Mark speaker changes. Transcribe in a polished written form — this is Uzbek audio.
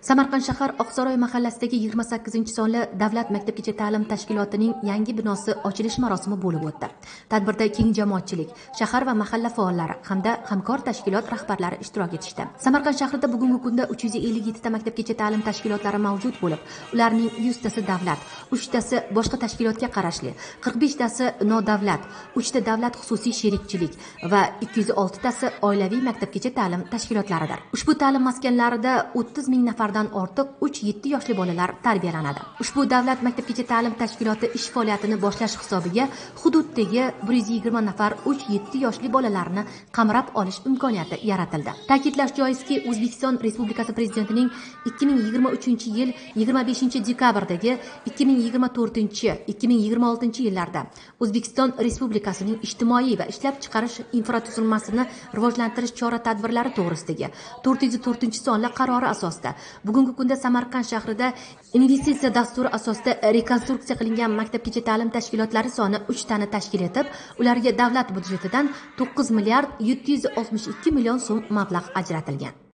Speaker 1: Samarqand shahar Oqsaroy mahallasidagi 28-sonli davlat maktabgacha ta'lim tashkilotining yangi binosi ochilish marosimi bo'lib o'tdi. Tadbirda keng jamoatchilik, shahar va mahalla faollari hamda hamkor tashkilot rahbarlari ishtirok etishdi. Samarqand shahrida bugungi kunda 357 ta maktabgacha ta'lim tashkilotlari mavjud bo'lib, ularning 100 tasi davlat, 3 tasi boshqa tashkilotga qarashli, 45 tasi nodavlat, 3 ta davlat xususiy sherikchilik va 206 tasi oilaviy maktabgacha ta'lim tashkilotlaridir. Ushbu ta'lim maskanlarida 30 ming nafardan ortiq 3-7 yoshli bolalar tarbiyalanadi. Ushbu davlat maktabgacha ta'lim tashkiloti ish faoliyatini boshlash hisobiga hududdagi 120 nafar 3-7 yoshli bolalarni qamrab olish imkoniyati yaratildi. Ta'kidlash joizki, O'zbekiston Respublikasi Prezidentining 2023-yil 25-dekabrdagi 2024-2026 yillarda O'zbekiston Respublikasining ijtimoiy va ishlab chiqarish infratuzilmasini rivojlantirish chora-tadbirlari to'g'risidagi 404-sonli qarori asosida bugungi kunda Samarqand shahrida investitsiya dasturi asosida rekonstruksiya qilingan maktabgacha ta'lim tashkilotlari soni 3 tani tashkil etib, ularga davlat budjetidan 9 milliard 762 million so'm mablag' ajratilgan.